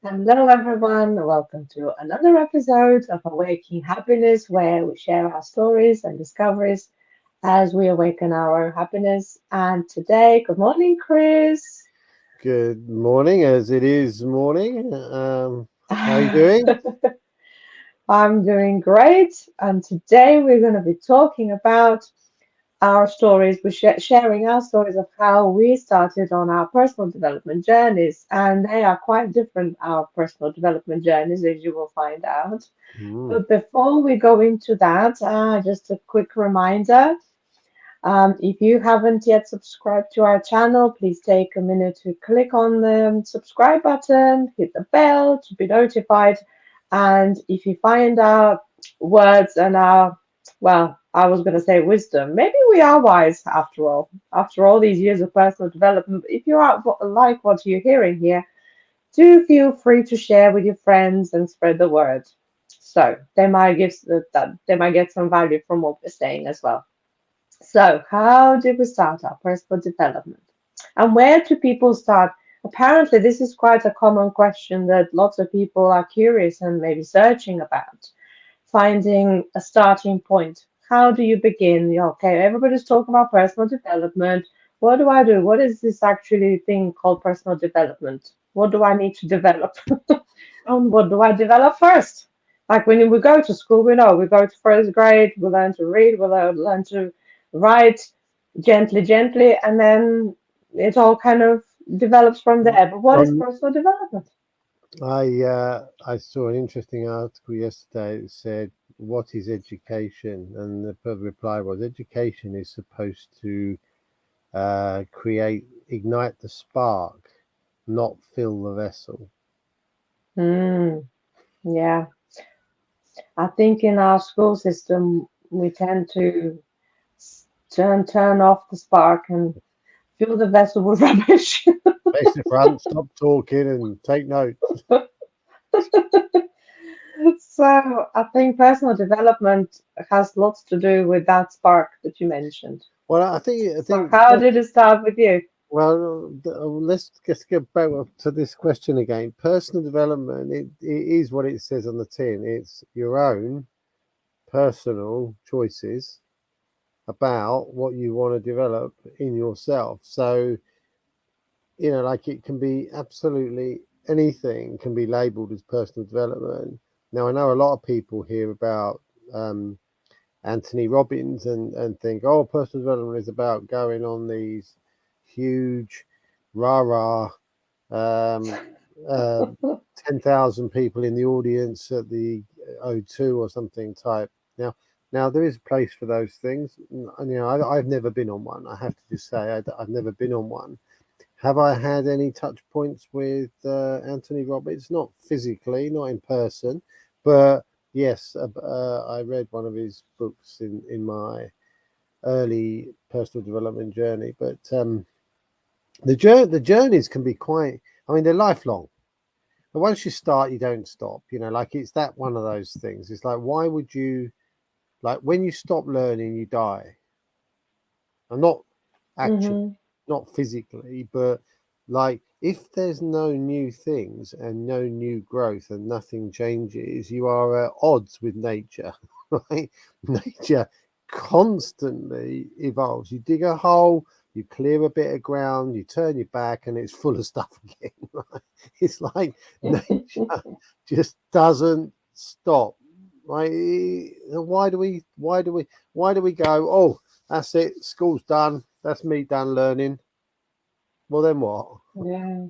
Hello, everyone. Welcome to another episode of Awakening Happiness, where we share our stories and discoveries as we awaken our happiness. And today, good morning, Chris. Good morning, as it is morning. How are you doing? I'm doing great. And today, we're going to be talking about our stories. We're sharing our stories of how we started on our personal development journeys. And they are quite different, our personal development journeys, as you will find out. Mm, But before we go into that, just a quick reminder. If you haven't yet subscribed to our channel, please take a minute to click on the subscribe button, hit the bell to be notified. And if you find our words and our, well, I was going to say wisdom, maybe we are wise after all these years of personal development. If you are like what you're hearing here, do feel free to share with your friends and spread the word. So they might get some value from what we're saying as well. So, how did we start our personal development? And where do people start? Apparently, this is quite a common question that lots of people are curious and maybe searching about, finding a starting point. How do you begin? Yeah, okay, everybody's talking about personal development. What do I do? What is this actually thing called personal development? What do I need to develop? And what do I develop first? Like when we go to school, we know we go to first grade, we learn to read, we learn to write gently, gently, and then it all kind of develops from there. But what is Um, personal development? I saw an interesting article yesterday that said, "What is education?" And the reply was, "Education is supposed to ignite the spark, not fill the vessel." Hmm. Yeah, I think in our school system we tend to turn off the spark and fill the vessel with rubbish. Face the front, stop talking, and take notes. So I think personal development has lots to do with that spark that you mentioned. Well, I think So how did it start with you? Well, let's just get back to this question again. Personal development, it is what it says on the tin. It's your own personal choices about what you want to develop in yourself. So, like it can be absolutely anything can be labeled as personal development. Now, I know a lot of people hear about Anthony Robbins and think, oh, personal development is about going on these huge rah rah um, uh, 10,000 people in the audience at the O2 or something type. Now there is a place for those things. And, I've never been on one. I have to just say I've never been on one. Have I had any touch points with Anthony Robbins? Not physically, not in person, but yes, I read one of his books in my early personal development journey. But the journeys can be quite. I mean, they're lifelong. But once you start, you don't stop. Like it's that one of those things. It's like, why would you, like, when you stop learning, you die. And not actually, Hmm. not physically, but like, if there's no new things and no new growth and nothing changes, you are at odds with nature, right? Nature constantly evolves. You dig a hole, you clear a bit of ground, you turn your back, and it's full of stuff again, right? It's like nature just doesn't stop, right? Why do we go, oh, that's it, school's done, that's me done learning. Well, then what? Yeah,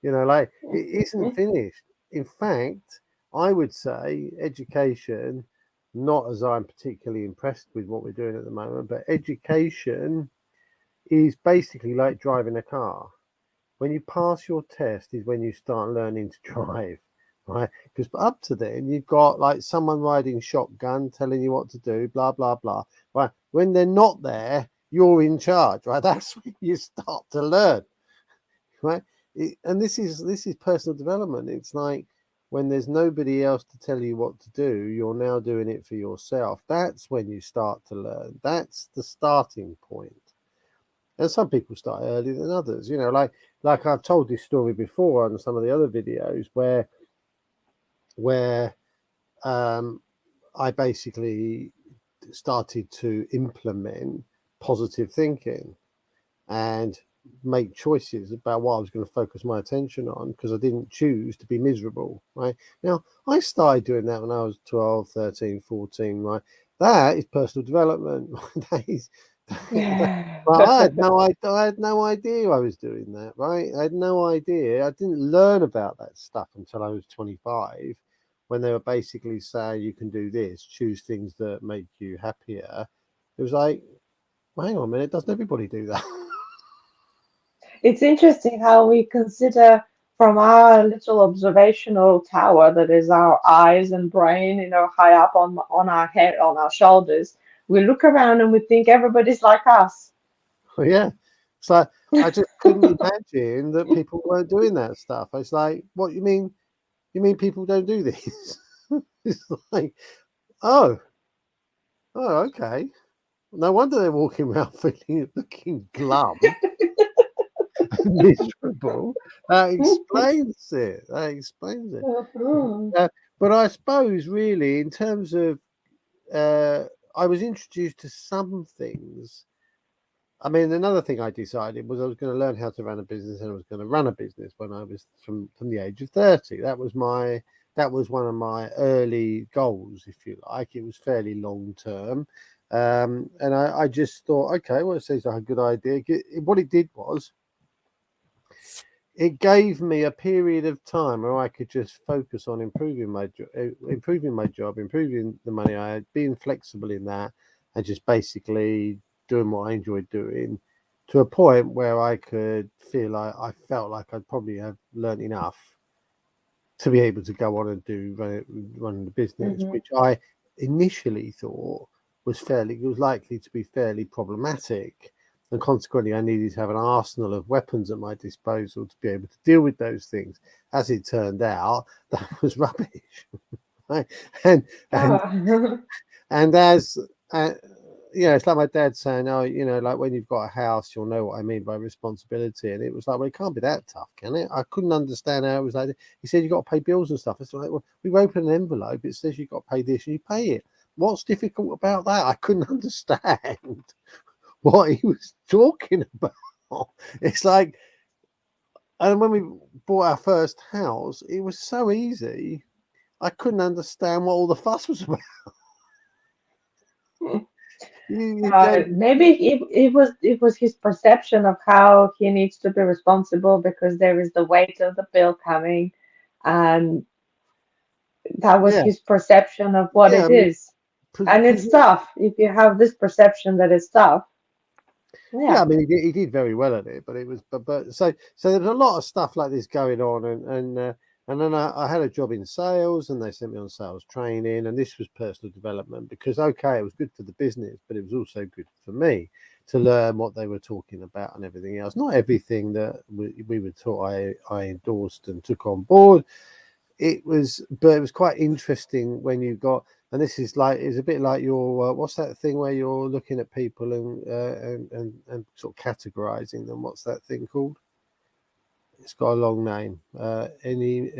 yeah. Like it isn't finished. In fact, I would say education, not as I'm particularly impressed with what we're doing at the moment, but education is basically like driving a car. When you pass your test is when you start learning to drive, right? Because up to then you've got like someone riding shotgun telling you what to do, blah blah blah. Right? When they're not there, you're in charge, right? That's when you start to learn, right? And this is personal development. It's like when there's nobody else to tell you what to do, you're now doing it for yourself. That's when you start to learn. That's the starting point. And some people start earlier than others. Like like I've told this story before on some of the other videos where I basically started to implement positive thinking and make choices about what I was going to focus my attention on because I didn't choose to be miserable, right? Now, I started doing that when I was 12, 13, 14, right? That is personal development. that is, Yeah. but I had no idea I was doing that, right? I had no idea. I didn't learn about that stuff until I was 25 when they were basically saying you can do this, choose things that make you happier. It was like, well, hang on a minute, doesn't everybody do that? It's interesting how we consider from our little observational tower that is our eyes and brain, high up on our head, on our shoulders. We look around and we think everybody's like us. Yeah. It's like I just couldn't imagine that people weren't doing that stuff. It's like, what you mean? You mean people don't do this? It's like, oh, oh, okay. No wonder they're walking around feeling looking glum and miserable. That explains it. That explains it. Mhm. Uh, but I suppose, really, in terms of, uh, I was introduced to some things. I mean, another thing I decided was I was going to learn how to run a business, and I was going to run a business when I was from the age of 30. That was one of my early goals, if you like. It was fairly long term, and I just thought, okay, well, it seems like a good idea. What it did was it gave me a period of time where I could just focus on improving my job, improving the money I had, being flexible in that, and just basically doing what I enjoyed doing, to a point where I could feel like I felt like I'd probably have learned enough to be able to go on and run the business, Mhm. which I initially thought was likely to be fairly problematic, and consequently I needed to have an arsenal of weapons at my disposal to be able to deal with those things. As it turned out, that was rubbish, right? And and Oh. and as uh, it's like my dad saying, "Oh, like when you've got a house, you'll know what I mean by responsibility." And it was like, well, it can't be that tough, can it? I couldn't understand how it was like. He said, "You got to pay bills and stuff." It's like, well, we open an envelope, it says you've got to pay this, and you pay it. What's difficult about that? I couldn't understand what he was talking about. It's like, and when we bought our first house, it was so easy. I couldn't understand what all the fuss was about. You don't, Maybe it was his perception of how he needs to be responsible because there is the weight of the bill coming, and that was yeah, his perception of what yeah. I it mean, is. And it's tough if you have this perception that it's tough. yeah, Yeah. I mean, he did very well at it, but it was, but so there was a lot of stuff like this going on, and then I had a job in sales, and they sent me on sales training, and this was personal development because okay, it was good for the business, but it was also good for me to learn what they were talking about and everything else. Not everything that we were taught, I endorsed and took on board. But it was quite interesting when you got, and this is like, it's a bit like your what's that thing where you're looking at people and sort of categorizing them. What's that thing called? It's got a long name. Any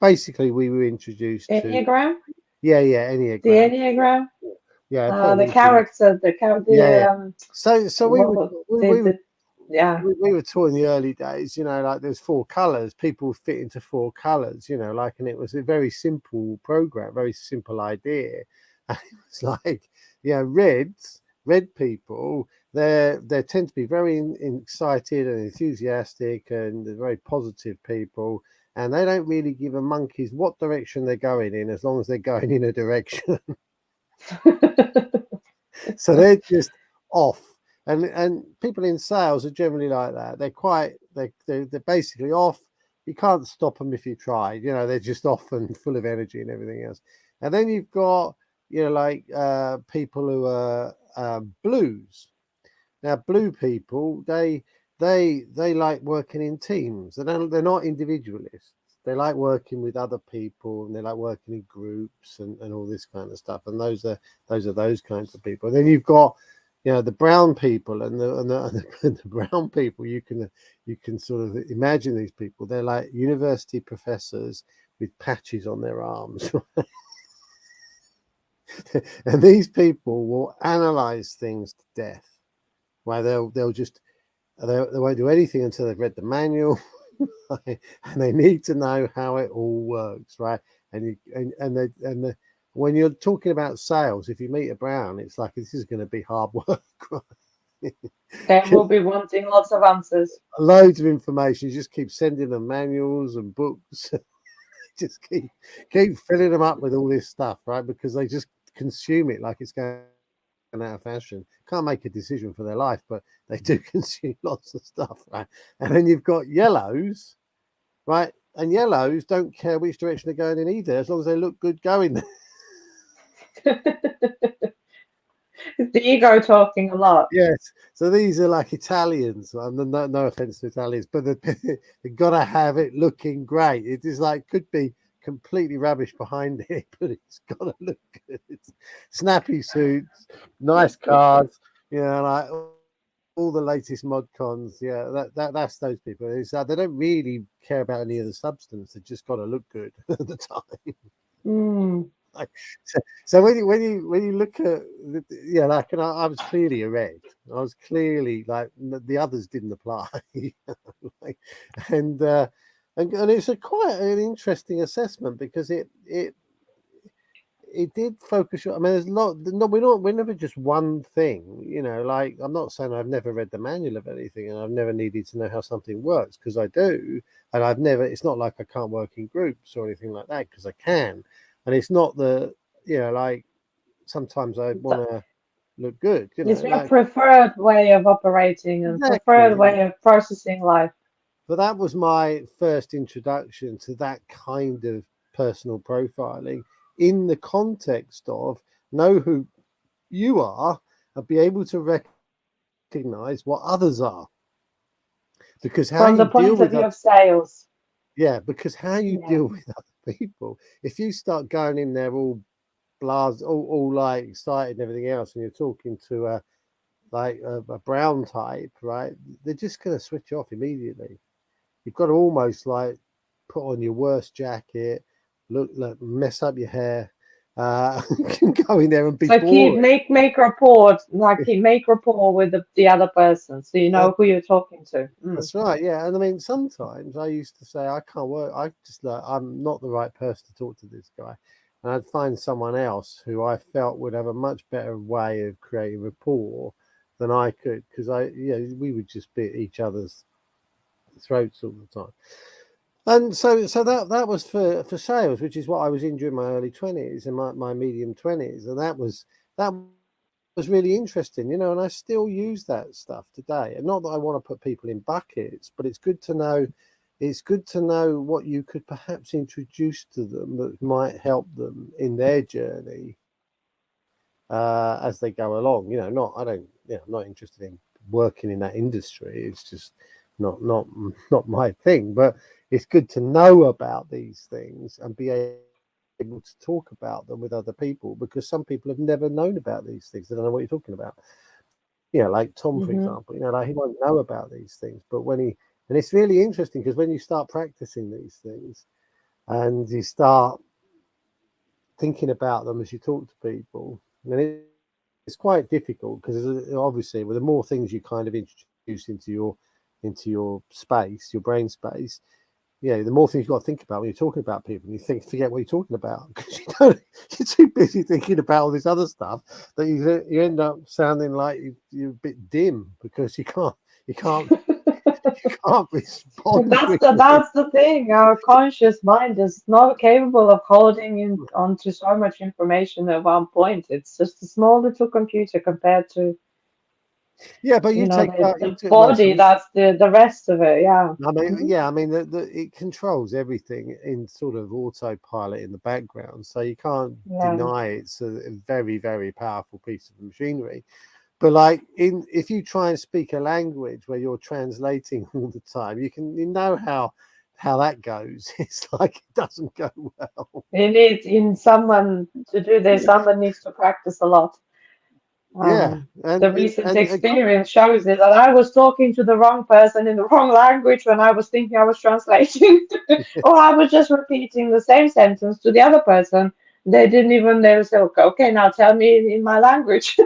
Basically, we were introduced to, Enneagram? yeah, The Enneagram. Enneagram? Yeah, put The it into, character, yeah, yeah. the So what the yeah. we were taught in the early days, like there's four colors, people fit into four colors, like, and it was a very simple program, very simple idea. And it was like, red people, they tend to be very excited and enthusiastic, and they're very positive people. And they don't really give a monkey's what direction they're going in, as long as they're going in a direction. So they're just off. And people in sales are generally like that. They're basically off. You can't stop them if you try. They're just off and full of energy and everything else. And then you've got, like people who are blues. Now, blue people, they like working in teams. They're not individualists. They like working with other people, and they like working in groups and all this kind of stuff. And those are those kinds of people. And then you've got the brown people and the brown people, you can sort of imagine these people. They're like university professors with patches on their arms, and these people will analyze things to death. Why they'll just they won't do anything until they've read the manual, and they need to know how it all works, right? And you and the when you're talking about sales, if you meet a brown, it's like this is going to be hard work, right? They will be wanting lots of answers. Loads of information. You just keep sending them manuals and books. Just keep filling them up with all this stuff, right? Because they just consume it like it's going out of fashion. Can't make a decision for their life, but they do consume lots of stuff, right? And then you've got yellows, right? And yellows don't care which direction they're going in either, as long as they look good going there. It's the ego talking a lot. Yes. So these are like Italians. No offense to Italians, but they've got to have it looking great. It is like could be completely rubbish behind it, but it's got to look good. Snappy suits, nice cars, like all the latest mod cons. Yeah, that's those people. It's they don't really care about any of the substance. They just got to look good at the time. Mm. Like, so when you look at like and I was clearly a red. I was clearly like the others didn't apply, like, and and it's a quite an interesting assessment because it did focus. I mean, there's a lot. No, we're never just one thing. Like I'm not saying I've never read the manual of anything, and I've never needed to know how something works because I do, and I've never. It's not like I can't work in groups or anything like that because I can, and it's not the like sometimes I want to look good. It's your Like preferred way of operating and preferred exactly. way of processing life. But that was my first introduction to that kind of personal profiling in the context of know who you are and be able to recognize what others are. Because how you From the deal with point of view of sales. because how you Yeah. deal with other people, if you start going in there all all like excited and everything else, and you're talking to a brown type, right? They're just going to switch off immediately. You've got to almost like put on your worst jacket, look mess up your hair, go in there and be So keep boring. make rapport, like keep make rapport with the other person, so you Uh, know who you're talking to. Mm. that's right, yeah. And I mean, sometimes I used to say I can't work. I just like I'm not the right person to talk to this guy, and I'd find someone else who I felt would have a much better way of creating rapport than I could because we would just be at each other's throats all the time. And so that was for sales, which is what I was in during my early 20s and my medium 20s, and that was really interesting, and I still use that stuff today. And not that I want to put people in buckets, but it's good to know what you could perhaps introduce to them that might help them in their journey as they go along. Not I don't I'm not interested in working in that industry. It's just not my thing, but it's good to know about these things and be able to talk about them with other people because some people have never known about these things. They don't know what you're talking about. Like Tom, for example, Hmm. like he won't know about these things, but and it's really interesting because when you start practicing these things and you start thinking about them as you talk to people, and it's quite difficult because obviously, well, the more things you kind of introduce into your space, your brain space, the more things you've got to think about when you're talking about people, and forget what you're talking about because you're too busy thinking about all this other stuff that you end up sounding like you're a bit dim because you can't respond really. That's the thing. Our conscious mind is not capable of holding in onto so much information at one point. It's just a small little computer compared to, Yeah, but you take the well, body. That's the rest of it. Yeah. I mean, Hmm. yeah, I mean, it controls everything in sort of autopilot in the background, so you can't Yeah. deny it's a very, very powerful piece of machinery. But like if you try and speak a language where you're translating all the time, you know how that goes. It's like it doesn't go well. You need in someone to do this. Someone needs to practice a lot. Yeah, The recent experience shows it, and I was talking to the wrong person in the wrong language when I was thinking I was translating, or I was just repeating the same sentence to the other person. They didn't even, they would say, okay, okay, now tell me in my language.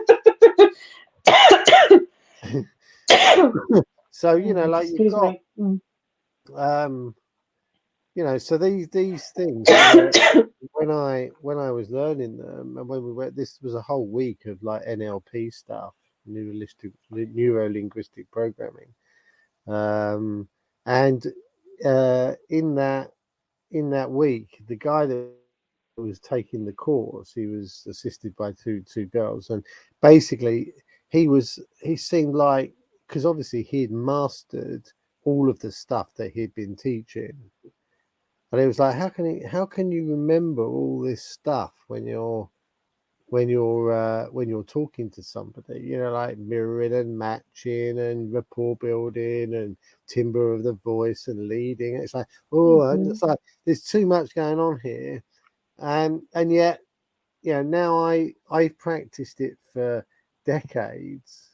so like you've Excuse got me. Mm. um so these things when I was learning them, and when we went, this was a whole week of like NLP stuff, neuro linguistic programming, um and in that week, the guy that was taking the course, he was assisted by two girls, and basically he seemed like, because obviously he'd mastered all of the stuff that he'd been teaching, and it was like, how can you remember all this stuff when you're talking to somebody, like mirroring and matching and rapport building and timbre of the voice and leading. It's like, oh, and Mhm. it's like there's too much going on here, and yet, now I've practiced it for decades.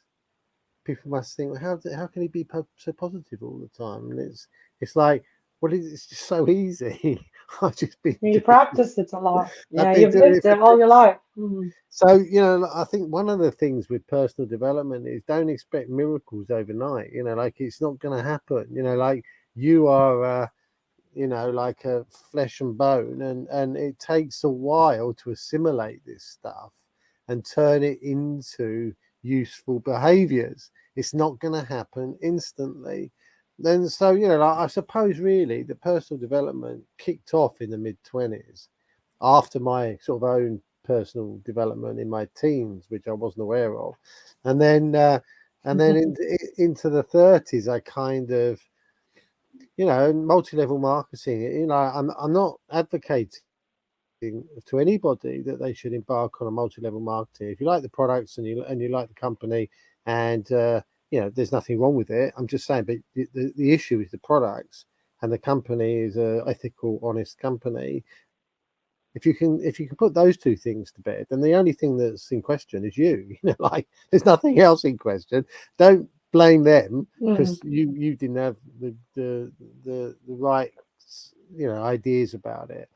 People must think, well, how can he be so positive all the time? And it's like, well, it's just so easy. I've just been You doing. practice it a lot. I've Yeah, been you've doing lived it it for. all your life. Mhm. So, I think one of the things with personal development is don't expect miracles overnight. Like it's not going to happen. Like you are, like a flesh and bone, and it takes a while to assimilate this stuff and turn it into useful behaviors. It's not going to happen instantly. Then, so, like, I suppose really the personal development kicked off in the mid 20s after my sort of own personal development in my teens, which I wasn't aware of, and then into the 30s, I kind of, multi-level marketing. I'm not advocating to anybody that they should embark on a multi-level marketing. If you like the products and you like the company, and there's nothing wrong with it. I'm just saying, but the issue is the products, and the company is a ethical, honest company. If you can put those two things to bed, then the only thing that's in question is you. Like there's nothing else in question. Don't blame them Mhm. because you didn't have the right ideas about it.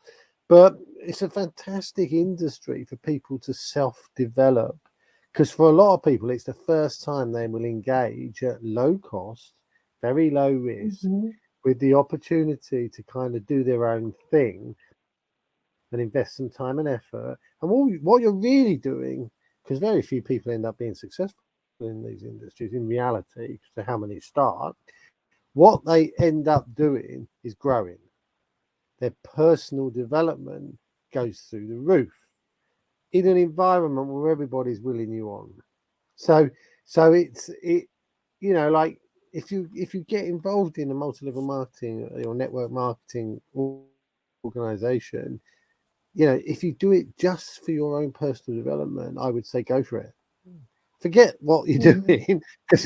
But it's a fantastic industry for people to self-develop, because for a lot of people it's the first time they will engage at low cost, very low risk, Mhm. with the opportunity to kind of do their own thing and invest some time and effort. And what you're really doing, because very few people end up being successful in these industries in reality, to how many start, what they end up doing is growing. Their personal development goes through the roof in an environment where everybody's willing you on. So, like if you get involved in a multi-level marketing or network marketing organization, if you do it just for your own personal development, I would say go for it. Forget what you're Mhm. doing because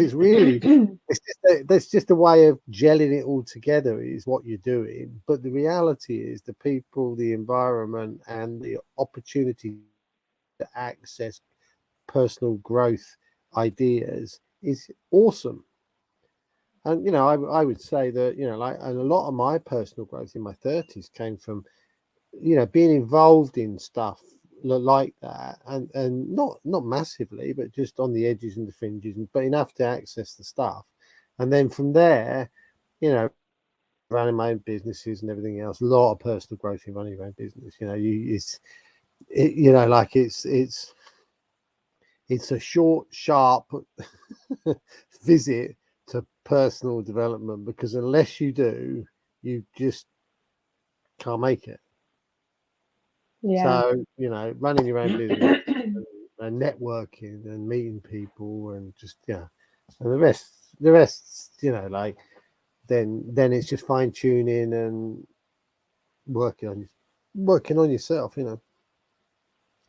that's just a way of gelling it all together is what you're doing. But the reality is the people, the environment, and the opportunity to access personal growth ideas is awesome. And I would say that like, and a lot of my personal growth in my 30s came from being involved in stuff like that, and not massively, but just on the edges and the fringes, but enough to access the stuff. And then from there, running my own businesses and everything else, a lot of personal growth in running your own business. Like it's a short, sharp visit to personal development, because unless you do, you just can't make it. Yeah. So, running your own business and networking and meeting people and just, and the rest, like then it's just fine tuning and working on working on yourself.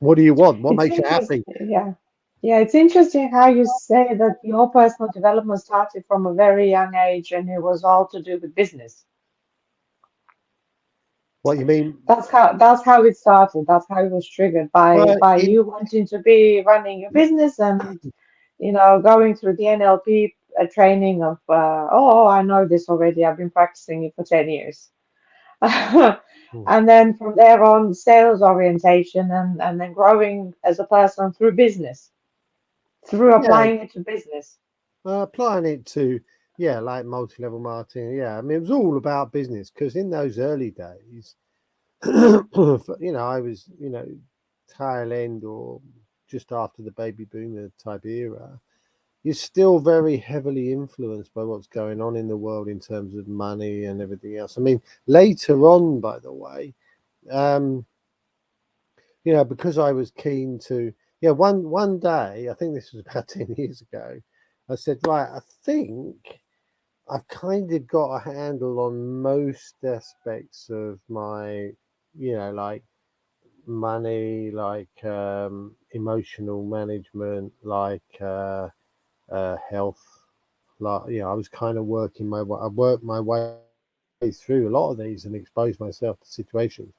What do you want? What It's makes you interesting. happy? Yeah. Yeah, it's interesting how you say that your personal development started from a very young age and it was all to do with business. What you mean? That's how it started. That's how it was triggered Well, by in you wanting to be running your business and going through the NLP training of oh, I know this already. I've been practicing it for 10 years. And then from there on, sales orientation and then growing as a person through business, through yeah, applying it to business. applying it to like multi-level marketing. Yeah, I mean, it was all about business because in those early days, I was tail end or just after the baby boomer type era. You're still very heavily influenced by what's going on in the world in terms of money and everything else. I mean, later on, by the way, um, because I was keen to, one day, I think this was about 10 years ago, I said, right, I think I've kind of got a handle on most aspects of my, like money, like emotional management, like health. Like, I was kind of working my way, I worked my way through a lot of these and exposed myself to situations.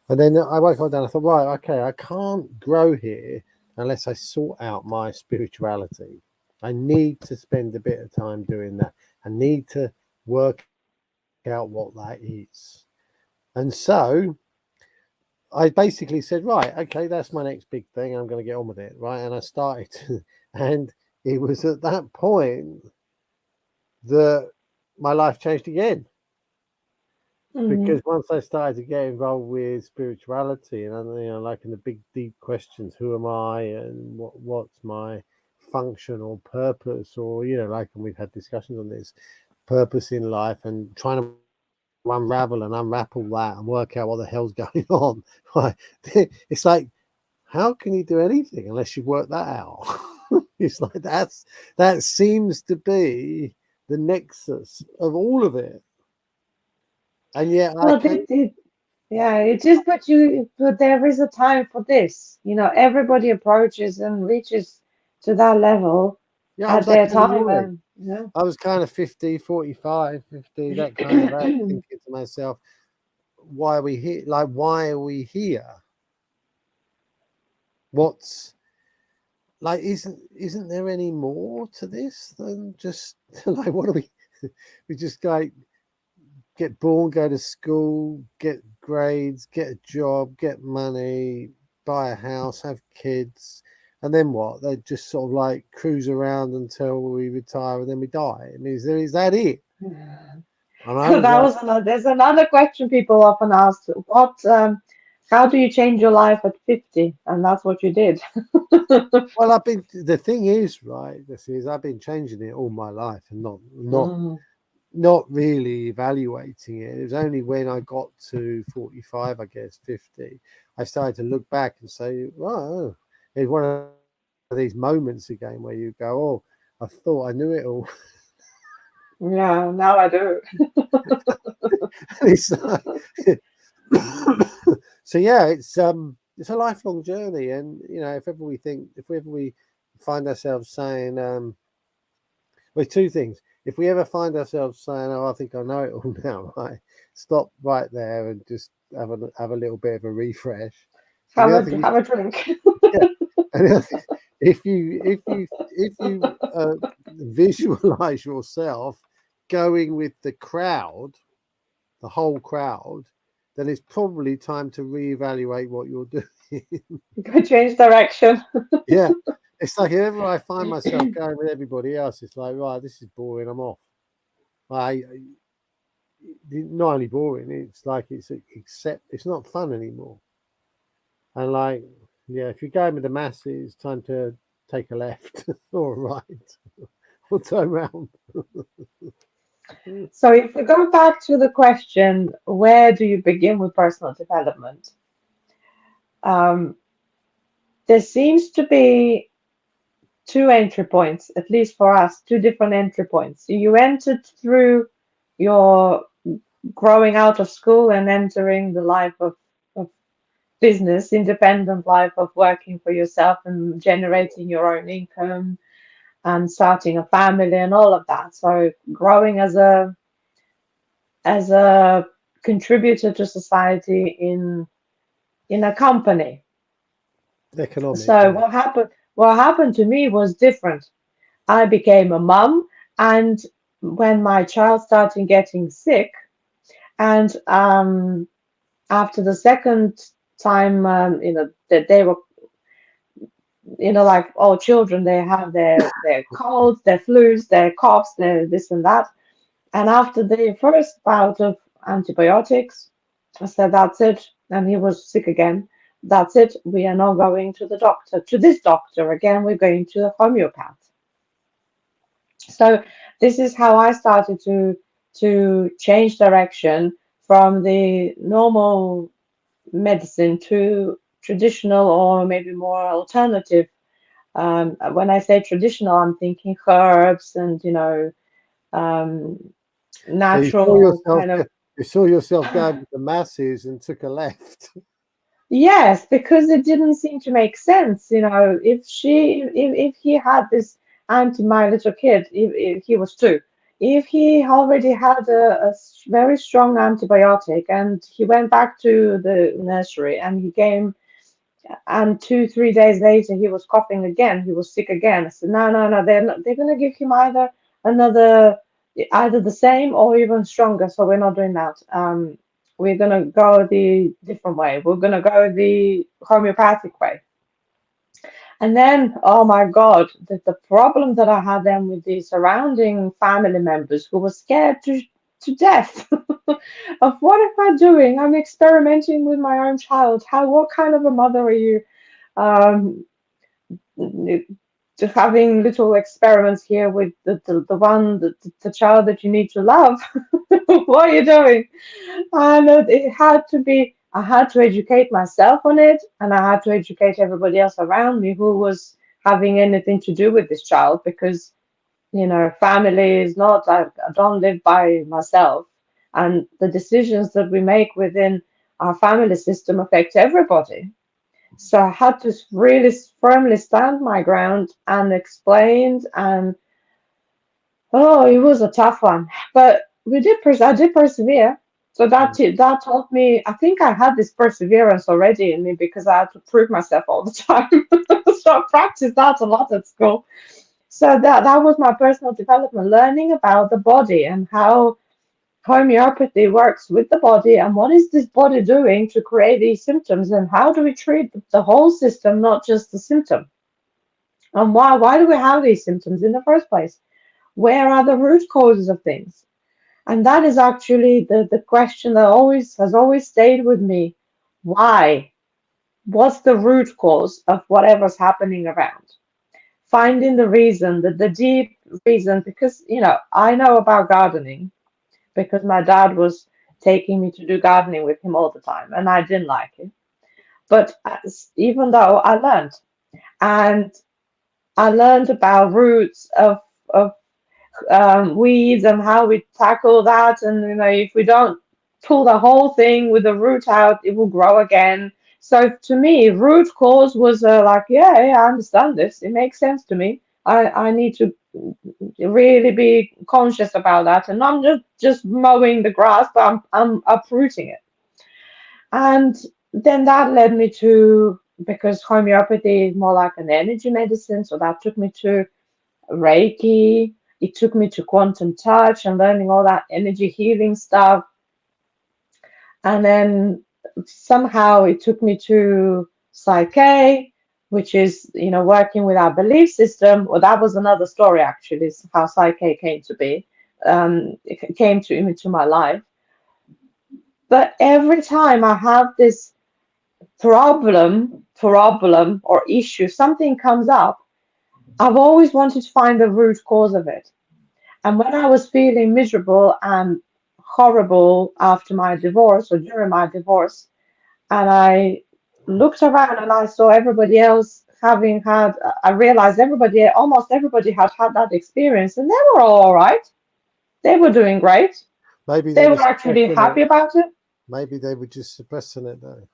And then I woke up and I thought, right, okay, I can't grow here unless I sort out my spirituality. I need to spend a bit of time doing that. I need to work out what that is. And so I basically said, right, okay, that's my next big thing. I'm going to get on with it, right? And I started, and it was at that point that my life changed again. Hmm. Because once I started to get involved with spirituality and like in the big deep questions, who am I and what's my function or purpose, or like, and we've had discussions on this purpose in life and trying to unravel and unwrap all that and work out what the hell's going on. Right? It's like, how can you do anything unless you work that out? It's like that seems to be the nexus of all of it. And yet I Well, came. yeah, it is, but there is a time for this. Everybody approaches and reaches to that level Yeah, I was at that their kind of time, morning. and I was kind of 50, 45, 50, that kind of age, thinking to myself, why are we here? Like, why are we here? What's like, isn't there any more to this than just like, what do we just like get born, go to school, get grades, get a job, get money, buy a house, have kids, and then what? They just sort of like cruise around until we retire and then we die. I mean, is that it? And I was that like, was there's another question people often ask: how do you change your life at 50? And that's what you did. well, the thing is, right, this is I've been changing it all my life and Mm. not really evaluating it. It was only when I got to 45, I guess 50, I started to look back and say, "Well, it's one of these moments again where you go, oh, I thought I knew it all." Yeah, now I do. It's like, so yeah, it's a lifelong journey, and if ever we find ourselves saying, well, two things. If we ever find ourselves saying, "Oh, I think I know it all now," right? Stop right there and just have a little bit of a refresh. And the other thing is, Have a drink. yeah, and the other thing, if you visualize yourself going with the crowd, the whole crowd, then it's probably time to reevaluate what you're doing. Go change direction. Yeah, it's like if ever I find myself going with everybody else, it's like, right, this is boring. I'm off. I not only boring, it's like it's not fun anymore. And like, yeah, if you're going with the masses, time to take a left or a right or turn around. So if we go back to the question, where do you begin with personal development? Um, there seems to be two entry points, at least for us, two different entry points. So you entered through your growing out of school and entering the life of business, independent life of working for yourself and generating your own income and starting a family and all of that. So growing as a contributor to society in a company. Economic, So yeah. what happened to me was different. I became a mum, and when my child started getting sick, and after the second time, that they were, like all children, they have their colds, their flus, their coughs, their this and that. And after the first bout of antibiotics, I said, that's it. And he was sick again. That's it. We are not going to the doctor, to this doctor again. We're going to the homeopath. So this is how I started to change direction from the normal medicine to traditional or maybe more alternative. When I say traditional, I'm thinking herbs and um, So you saw natural yourself, kind of. you saw yourself going with the masses and took a left. Yes, because it didn't seem to make sense. If he had this my little kid, if he was two, if he already had a very strong antibiotic and he went back to the nursery and he came, and 2, 3 days later he was coughing again, he was sick again. I said, no, no, no, they're gonna give him another, either the same or even stronger. So we're not doing that. We're gonna go the different way. We're gonna go the homeopathic way. And then, oh my God, the problem that I had then with the surrounding family members who were scared to death of what am I doing? I'm experimenting with my own child. What kind of a mother are you? Um, to having little experiments here with the child that you need to love. What are you doing? And it had to be, I had to educate myself on it, and I had to educate everybody else around me who was having anything to do with this child, because family is not, I don't live by myself, and the decisions that we make within our family system affect everybody. So I had to really firmly stand my ground and explained, and oh, it was a tough one, but I did persevere. So that taught me. I think I had this perseverance already in me because I had to prove myself all the time. So I practiced that a lot at school. So that was my personal development, learning about the body and how homeopathy works with the body, and what is this body doing to create these symptoms, and how do we treat the whole system, not just the symptom, and why do we have these symptoms in the first place, where are the root causes of things. And that is actually the question that always has always stayed with me. Why? What's the root cause of whatever's happening around? Finding the reason, the deep reason, because I know about gardening because my dad was taking me to do gardening with him all the time, and I didn't like it. But even though and I learned about roots of weeds and how we tackle that, and if we don't pull the whole thing with the root out, it will grow again. So to me, root cause was like, yeah, I understand this. It makes sense to me. I need to really be conscious about that, and I'm just mowing the grass, but I'm uprooting it. And then that led me to, because homeopathy is more like an energy medicine, so that took me to Reiki. It took me to quantum touch and learning all that energy healing stuff. And then somehow it took me to Psyche, which is, working with our belief system. Well, that was another story, actually, is how Psyche came to be. It came into my life. But every time I have this problem or issue, something comes up, I've always wanted to find the root cause of it. And when I was feeling miserable and horrible after my divorce or during my divorce, and I looked around and I saw everybody else having had, I realized almost everybody had had that experience, and they were all right. They were doing great. Maybe they They were were actually suppressing happy it. about it. Maybe they were just suppressing it though.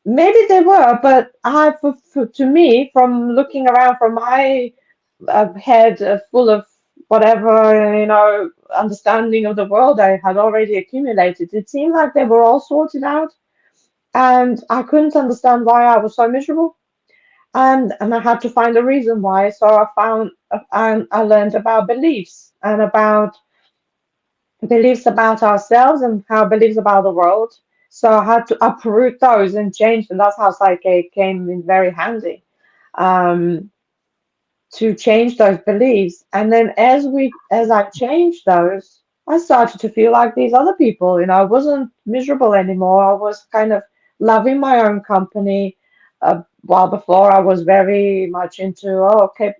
Maybe they were, but to me, from looking around from my head full of whatever, understanding of the world I had already accumulated. It seemed like they were all sorted out, and I couldn't understand why I was so miserable. And I had to find a reason why. So I found and I learned about beliefs and about beliefs about ourselves and how beliefs about the world. So I had to uproot those and change them. That's how Psyche came in very handy. Um, to change those beliefs. And then as I changed those, I started to feel like these other people. I wasn't miserable anymore. I was kind of loving my own company. While before I was very much into, oh, okay,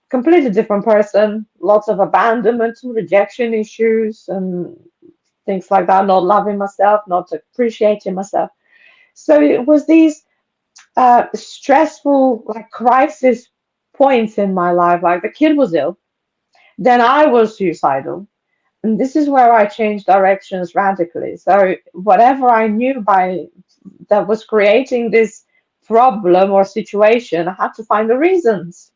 completely different person, lots of abandonment and rejection issues and things like that, not loving myself, not appreciating myself. So it was these stressful, like crisis points in my life. Like the kid was ill, then I was suicidal, and this is where I changed directions radically. So whatever I knew by that was creating this problem or situation, I had to find the reasons.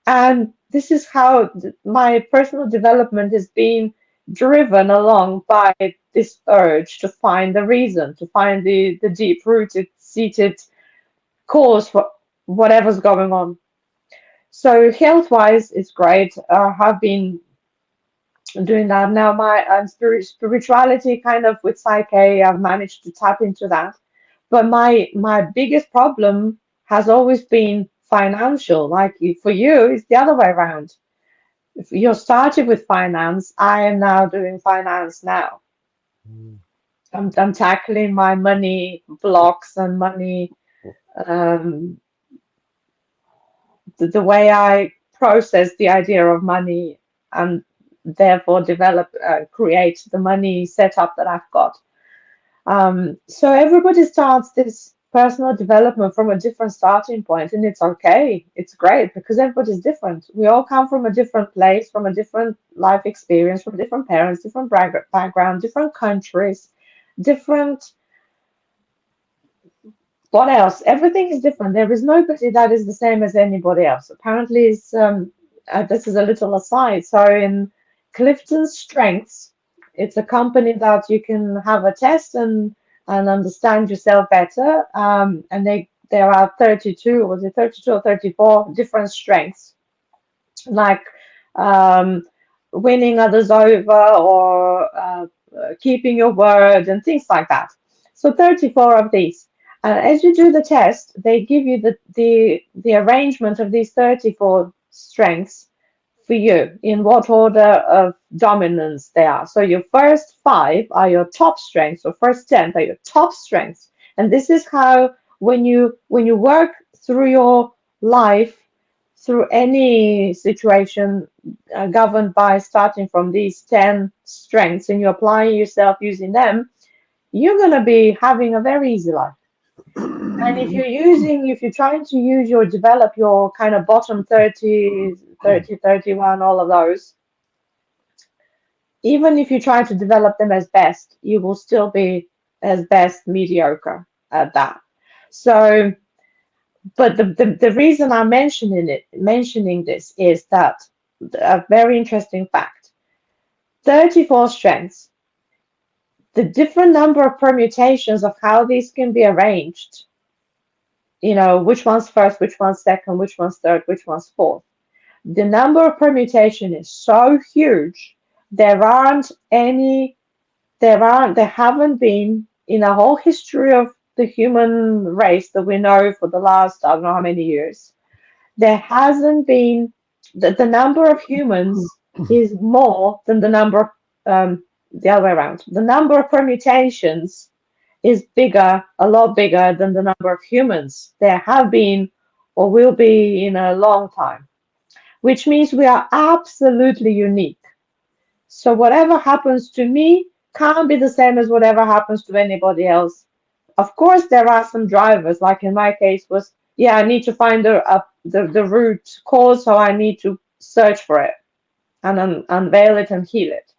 And this is how my personal development is being driven along by this urge to find the reason, to find the deep rooted, seated cause for whatever's going on. So health wise, it's great. I have been doing that now. My spirituality, kind of with Psyche, I've managed to tap into that. But my biggest problem has always been financial. Like for you, it's the other way around. If you started with finance, I am now doing finance now. Mm. I'm tackling my money blocks and money um, the way I process the idea of money and therefore develop, create the money setup that I've got. So everybody starts this personal development from a different starting point, and it's okay. It's great because everybody's different. We all come from a different place, from a different life experience, from different parents, different background, different countries, different what else? Everything is different. There is nobody that is the same as anybody else. Apparently, this is a little aside. So in Clifton's Strengths, it's a company that you can have a test and understand yourself better. And there are 32, was it 32 or 34 different strengths, like um, winning others over or keeping your word and things like that. So 34 of these. As you do the test, they give you the arrangement of these 34 strengths for you in what order of dominance they are. So your first five are your top strengths, or first 10 are your top strengths. And this is how when you work through your life, through any situation governed by starting from these 10 strengths, and you're applying yourself using them, you're going to be having a very easy life. And if you're trying to use your develop your kind of bottom 30, 30, 31, all of those, even if you try to develop them as best, you will still be as best mediocre at that. So, but the reason I'm mentioning this is that a very interesting fact. 34 strengths, the different number of permutations of how these can be arranged, which one's first, which one's second, which one's third, which one's fourth. The number of permutation is so huge. There aren't any, there haven't been in the whole history of the human race that we know for the last, I don't know how many years, there hasn't been, the number of humans is more than the number, the other way around. The number of permutations is bigger, a lot bigger than the number of humans there have been or will be in a long time, which means we are absolutely unique. So whatever happens to me can't be the same as whatever happens to anybody else. Of course, there are some drivers, like in my case was, yeah, I need to find the root cause, so I need to search for it and unveil it and heal it.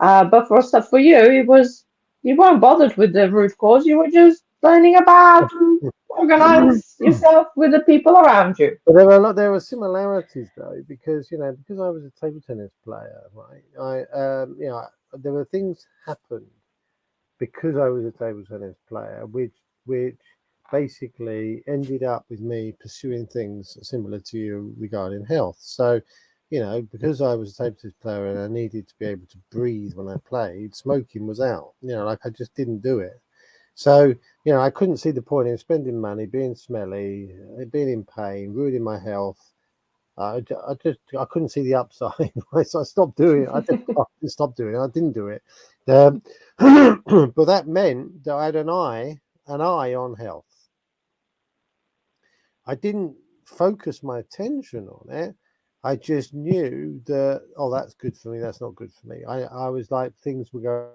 But for you, it was you weren't bothered with the root cause. You were just learning about and organize yourself with the people around you. But there were a lot. There were similarities though, because because I was a table tennis player, right? There were things happened because I was a table tennis player, which basically ended up with me pursuing things similar to you regarding health. So, because I was a table tennis player and I needed to be able to breathe when I played, smoking was out. Like I just didn't do it. So, I couldn't see the point in spending money, being smelly, being in pain, ruining my health. I couldn't see the upside, right? So I stopped doing it. I just stopped doing it. I didn't do it. Um, but that meant that I had an eye on health. I didn't focus my attention on it. I just knew that, oh, that's good for me. That's not good for me. I was like, things were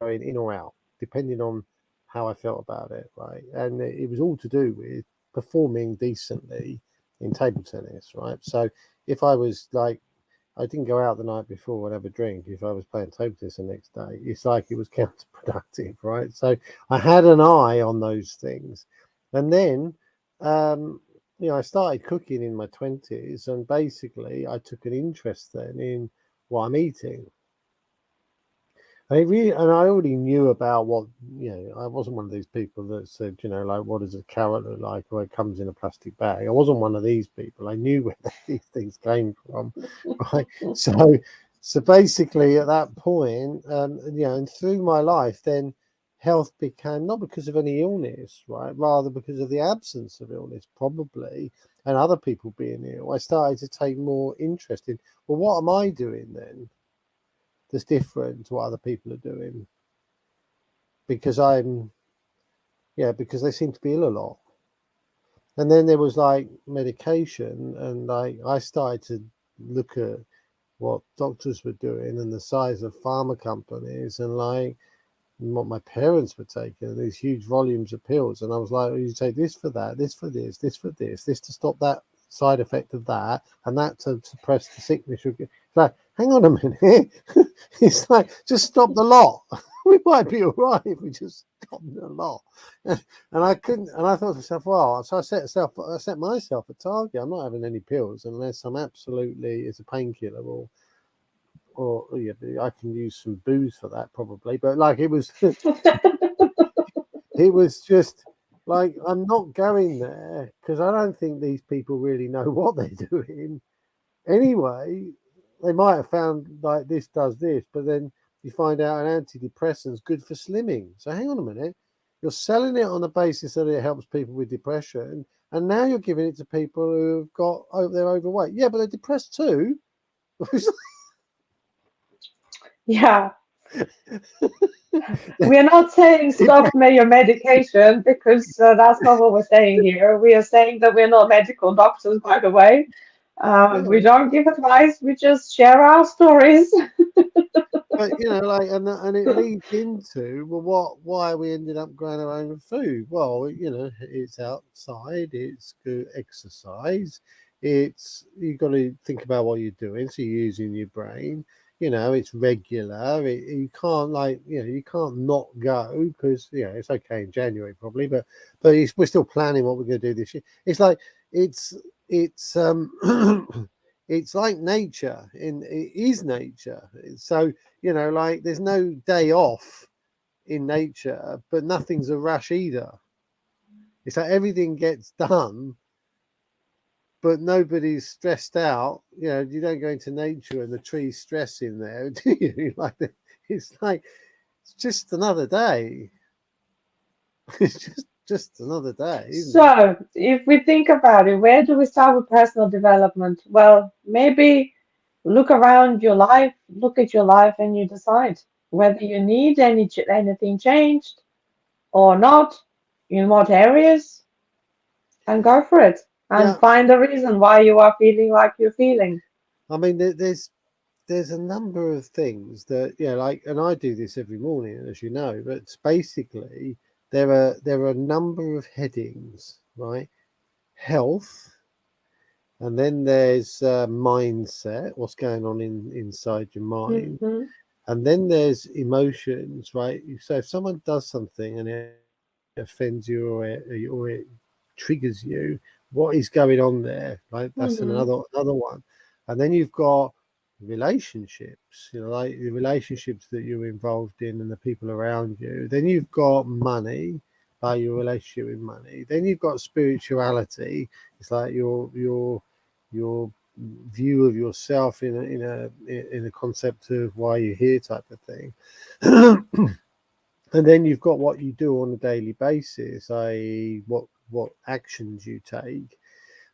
going in or out, depending on how I felt about it, right? And it was all to do with performing decently in table tennis, right? So if I was like, I didn't go out the night before and have a drink. If I was playing table tennis the next day, it's like it was counterproductive, right? So I had an eye on those things, and then, um, I started cooking in my 20s, and basically I took an interest then in what I'm eating. And I already knew about what, I wasn't one of these people that said, like, what does a carrot look like, or it comes in a plastic bag. I wasn't one of these people. I knew where these things came from, right? So basically at that point, and through my life, then health became not because of any illness, right? Rather because of the absence of illness, probably, and other people being ill. I started to take more interest in, well, what am I doing then that's different to what other people are doing? Because because they seem to be ill a lot. And then there was like medication, and like I started to look at what doctors were doing and the size of pharma companies, and like what my parents were taking, these huge volumes of pills. And I was like, well, you take this for that, this for this for this to stop that side effect of that, and that to suppress the sickness. It's like, hang on a minute. It's like, just stop the lot. We might be all right if we just stop the lot. And I couldn't, and I thought to myself, well, so I set myself a target. I'm not having any pills unless I'm absolutely, it's a painkiller, or yeah, I can use some booze for that probably. But like it was, it was just like, I'm not going there because I don't think these people really know what they're doing. Anyway, they might have found like this does this, but then you find out an antidepressant's good for slimming. So hang on a minute, you're selling it on the basis that it helps people with depression, and now you're giving it to people who've got, oh, they're overweight. Yeah, but they're depressed too. Yeah, we are not saying stop your medication because that's not what we're saying here. We are saying that we're not medical doctors, by the way. We No, don't give advice, we just share our stories. but like, and it leads into, well, why we ended up growing our own food. Well, it's outside, it's good exercise, it's, you got to think about what you're doing, so you're using your brain. It's regular. You can't, like, you can't not go because it's okay in January probably, but we're still planning what we're going to do this year. It's like, it's it's like nature. It is nature. So like, there's no day off in nature, but nothing's a rush either. It's like everything gets done, but nobody's stressed out. You don't go into nature and the trees stress in there, do you? Like, it's like, it's just another day. It's just another day, isn't it? So, if we think about it, where do we start with personal development? Well, maybe look around your life, look at your life, and you decide whether you need anything changed or not, in what areas, and go for it. And Yeah, find the reason why you are feeling like you're feeling. I mean, there's a number of things that, like, and I do this every morning, as you know, but it's basically, there are a number of headings, right? Health, and then there's mindset, what's going on inside your mind, Hmm. and then there's emotions, right? So if someone does something and it upsets you, offends you or it triggers you, what is going on there? Like that's Hmm. another one. And then you've got relationships, like the relationships that you're involved in and the people around you. Then you've got money, like your relationship with money. Then you've got spirituality. It's like your view of yourself in a concept of why you're here type of thing. And then you've got what you do on a daily basis, i.e., what actions you take,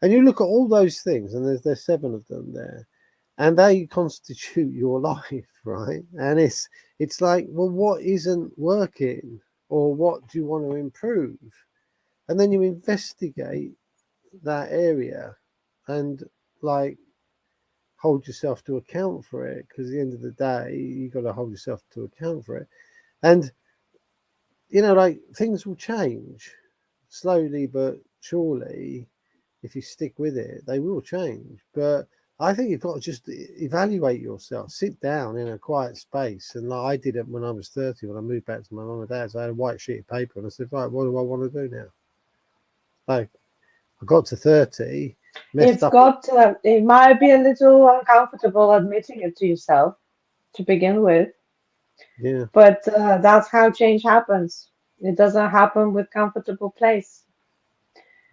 and you look at all those things, and there's seven of them there, and they constitute your life, right? And it's like, well, what isn't working, or what do you want to improve? And then you investigate that area, and like hold yourself to account for it, because at the end of the day, you got to hold yourself to account for it, and like things will change slowly but surely. If you stick with it, they will change. But I think you've got to just evaluate yourself, sit down in a quiet space. And like I did it when I was 30, when I moved back to my mum and dad's, I had a white sheet of paper and I said, right, what do I want to do now? Like I got to 30, messed It's up. got, it might be a little uncomfortable admitting it to yourself to begin with, Yeah. but that's how change happens. It doesn't happen with comfortable place.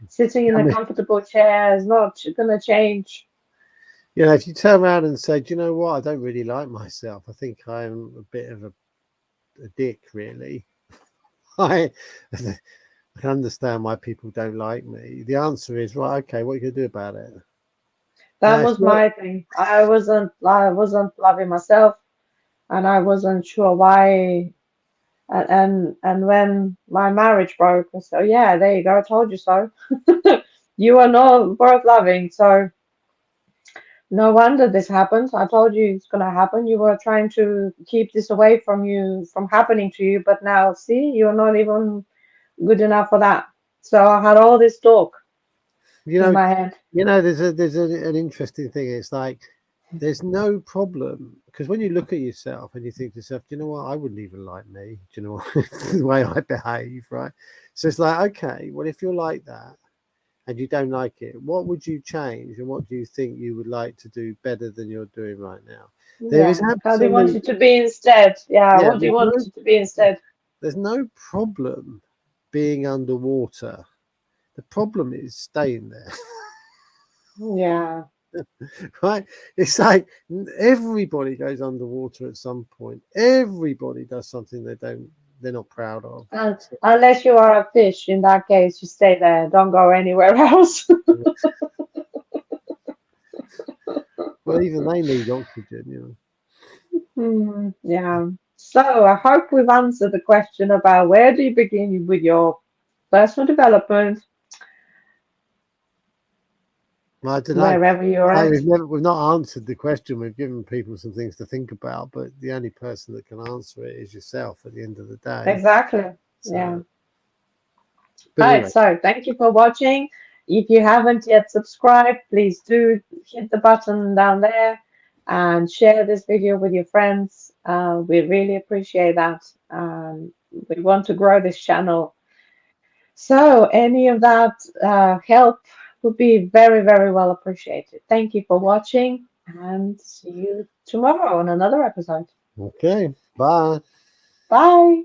Sitting in I a mean, comfortable chair is not going to change. if you turn around and say, do you know what? I don't really like myself. I think I'm a bit of a dick, really. I, I can understand why people don't like me. The answer is, right, okay, what are you going to do about it? That If was you're, my thing. I wasn't loving myself, and I wasn't sure why. And when my marriage broke, I said, "Oh, yeah, there you go. I told you so. You are not worth loving. So no wonder this happened. I told you it's gonna happen. You were trying to keep this away from you, from happening to you, but now see, you're not even good enough for that." So I had all this talk you in know, my head. there's an interesting thing. It's like there's no problem because when you look at yourself and you think to yourself, do you know what? I wouldn't even like me. Do you know what? The way I behave, right? So it's like, okay, well, if you're like that and you don't like it, what would you change and what do you think you would like to do better than you're doing right now? There is Yeah. How do you want absolute, it to be instead? Yeah. yeah, What do you want it to be instead? there's no problem being underwater. The problem is staying there. Yeah. Right? It's like everybody goes underwater at some point. Everybody does something they're not proud of. And So, unless you are a fish, in that case, you stay there. Don't go anywhere else. well, even they need oxygen. Yeah. So I hope we've answered the question about where do you begin with your personal development, I don't know. wherever you're Like at. we've not answered the question. We've given people some things to think about, but the only person that can answer it is yourself at the end of the day. Exactly. Yeah. So, but All right. anyway, So thank you for watching. If you haven't yet subscribed, please do hit the button down there and share this video with your friends. We really appreciate that. We want to grow this channel. So any of that help would be very, very well appreciated. Thank you for watching and see you tomorrow on another episode. okay, bye. Bye.